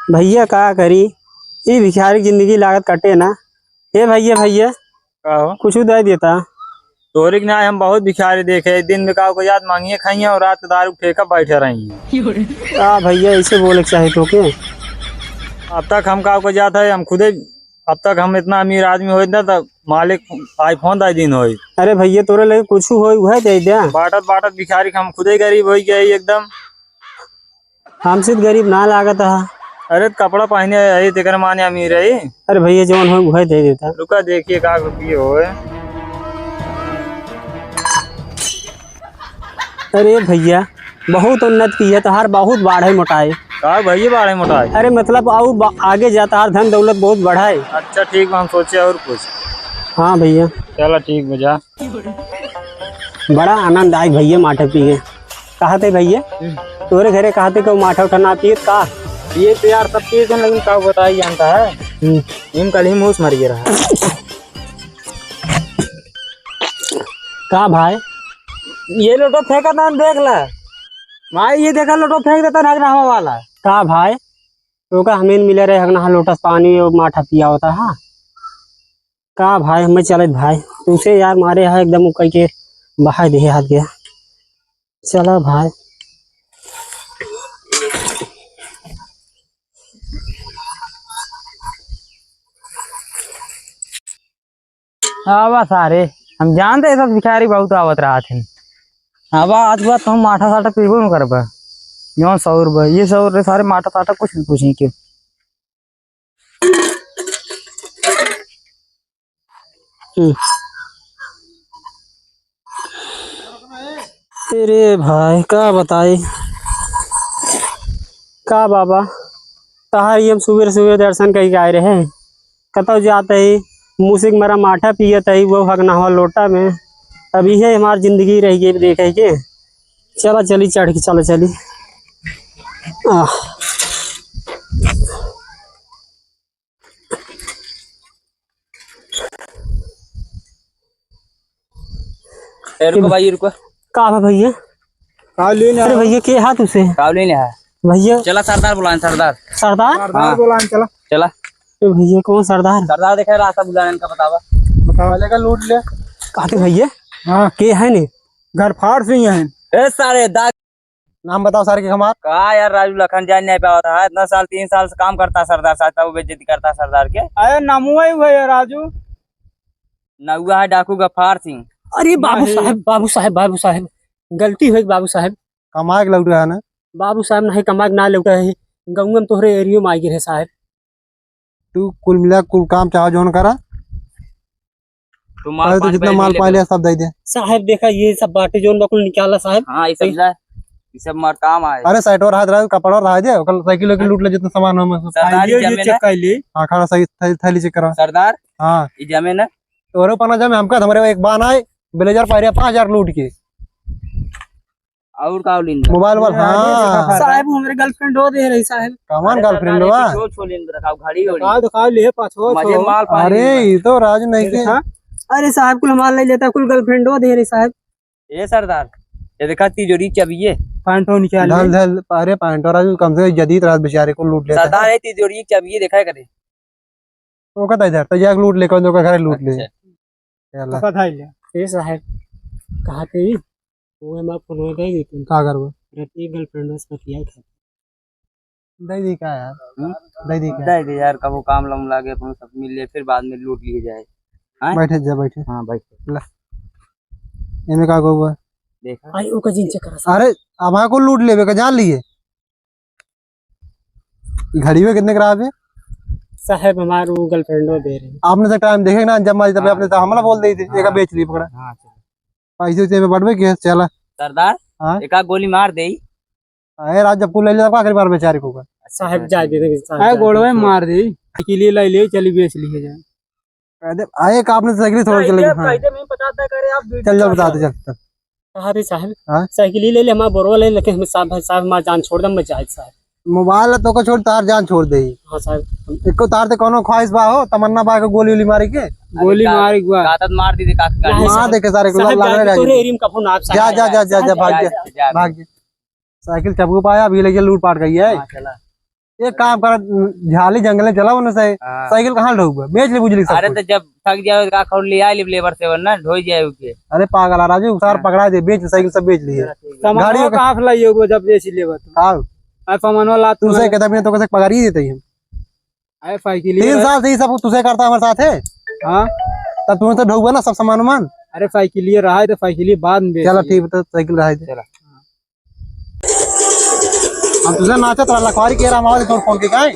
भैया का करी, ये भिखारी जिंदगी लागत कटे ना। हे भैया भैया कहो कुछ दे देता। तोरे के ना हम बहुत भिखारी देखे, दिन में का को याद मांगिए खाइए और रात दारू फेंका बैठे रही। का भैया ऐसे बोले के चाहे तो के। अब तक हम का को जाता है हम खुदे, अब तक हम इतना अमीर आदमी हो ना तब मालिक आईफोन दाई दिन हो। अरे भैया तोरे लगे कुछ हो वह दे दे। बाटत बाटत भिखारी हम खुदे गरीब हो गए एकदम। हमसे तो गरीब ना लागत है। अरे कपड़ा पहने है तेकर माने अमीर है। अरे भैया जौन हो वह दे देता। रुका देखिए का रुपये हो। अरे भैया बहुत उन्नत की है, तहार बहुत बाढ़ मोटाए। का भैया बाड़े मोटा है। अरे मतलब आगे जाता हर धन दौलत बहुत बढ़ाए। अच्छा ठीक हम सोचे और कुछ। हाँ भैया चलो ठीक बजा। बड़ा आनंद आए भैया माठा पिए। कहा थे भैया तोरे घरे कहा थे कि माठा उठा ना पिए का। ये तो यार सब चीज लेकिन का बताई जानता है। इन कल ही मूस मर गया रहा। का भाई ये लोटो फेंका था देख ला भाई, ये देखा लोटो फेंक देता नगरा हवा वाला। का भाई तो का हमें मिले रहे हगना लोटस पानी और माठा पिया होता है। का भाई हमें चले भाई तुमसे यार मारे है एकदम कह के बहा दे हाथ गया। चला भाई हाँ सारे हम जानते हैं सब भिखारी बहुत आवत रहा थे। अब आज बात तो हम माठा साठा पीबो न करबा। यो 100 रुपये ये 100 रुपये सारे माठा साठा कुछ नहीं पूछे क्यों। अरे भाई का बताए का बाबा तहार हम सुबह सुबह दर्शन करके आए रहे। कतौ जाते ही मुँह से मेरा माठा पियत है वो हगना हुआ लोटा में। अभी है हमारी जिंदगी रही गई देखे के। चला चली चढ़ के चलो चली। रुको भाई रुको। का भैया अरे भैया के हाथ उसे भैया चला सरदार बुलाएं सरदार। सरदार बुलाएं चला चला। तो भैया कौन सरदार सरदार देखा रास्ता बुलाने का बतावा लेगा लूट ले। कहते भैया हाँ के है ने घर फाड़ सिंह है। ए सारे दाग नाम बताओ सर के हमार। का यार राजू लखन जान नहीं पाया था। इतना साल 3 साल से काम करता सरदार साहब, वो बेइज्जती करता सरदार के। अरे नमुआ ही है राजू। नौआ है डाकू गफार सिंह। अरे बाबू साहब गलती हुई बाबू साहब। कमाए लौट रहा है ना बाबू साहब नहीं कमा ना लौटा है। गाँव में तोहरे एरियो में आई है साहब। तू कुल मिला कुल काम चाहो जोन करा। तो जितना माल पा लिया सब दे दे साहब। देखा ये सब बाटे जोन बकुल निकाला साहब। हाँ ये सब मार काम आए। अरे साइड और हाथ रहा कपड़ा रहा दे कल साइकिल के लूट ले जितना सामान हम सरदार ये चेक कर ली। हां खड़ा सही थैली चेक करा सरदार। हां ये जमे ना तोरे पना जमे हमका हमारे एक बान आए ब्लेजर पारिया 5000 लूट के और का लिन मोबाइल वाल। हां साहब हमारे गर्लफ्रेंड हो दे रही साहब। कमान गर्लफ्रेंड हो छो लिन रखाओ घड़ी घड़ी दिखा ले पाछो मजे माल पा। अरे ये तो राज नहीं के। अरे साहब कुल माल ले लेता कुल गर्लफ्रेंड हो दे रही साहब। ए सरदार ये देखा तिजोरी चाबिये पैंटो निकाल ढल ढल। अरे पैंटो राजू कम से जदीद रात बेचारे को लूट लेता सरदार है तिजोरी चाबिये देखा करे तो कहता इधर तो जाके लूट लेकर जो घर लूट ले। अच्छा। पता ही ले साहब कहा थे वो मैं फोन में दे देती हूं का करबो रहती गर्लफ्रेंड उसका किया था दे दी का यार दे दे यार कबो काम लम लागे अपन सब मिल ले फिर बाद में लूट लिए जाए। बैठे जा बैठे। हां बैठ ले एमे का को देखा आई ओका जिन चेक करा। अरे हमारा को लूट लेवे का जान लिए घड़ी में कितने खराब है साहब। हमारे वो गर्लफ्रेंड हो दे रहे आपने से टाइम देखे ना जब मारी तब आपने तो हमला बोल दी थी एक बेच ली पकड़ा। हां चल पैसे से में बढ़वे के चला सरदार। हां एक गोली मार दे। अरे राज जब पुल ले ले आखिरी बार बेचारे को साहब जा दे साहब गोड़वे मार दी के लिए ले चली बेच ली है जा आए का आपने साइकिल थोड़ा चले। हां पैसे में 50 करे आप चल जाओ बता दे चल। कहा साहब साइकिल ले ले हमारा बोरवा ले लेके हम साहब मार जान छोड़ दम बचाए साहब। मोबाइल तो को छोड़ तार जान छोड़ दे। हां साहब एको तार ते कोनो ख्वाहिश बा हो तमन्ना बा के गोली उली मारी के गोली मारी गुआ कातत मार दी का मार दे के सारे को लग रहा है तोरे एरिया में का फोन आप जा जा जा जा भाग जा साइकिल चबू पाया अभी लेके लूट पाट गई है। चला एक काम कर, झाली जंगल में चला उन्हें से साइकिल कहाँ ढोगा, बेच ले बुझली सब अरे कुछ। तो जब थक जाओ का खोल लिया लेबर से वरना ढो जाए उके। अरे पागल आ राजू, सार पकड़ा दे, बेच साइकिल सब बेच ली है। गाड़ियों का हाफ लाइए वो जब बेच लेबा तो हाँ आई फमन वाला तुझसे कहता भी तो कैसे पगार ही देते हैं। आई साइकिल 3 साल से ही सब तुझसे करता हमारे साथ है। हाँ तब तुम्हें तो ढोगा ना सब सामान वामान। अरे साइकिल रहा है तो साइकिल बाद में बेच चलो लिए। ठीक है, तो साइकिल रहा है। चला। हम तुझे नाचा तो लखवारी कह रहा हमारे तो फोन के का है।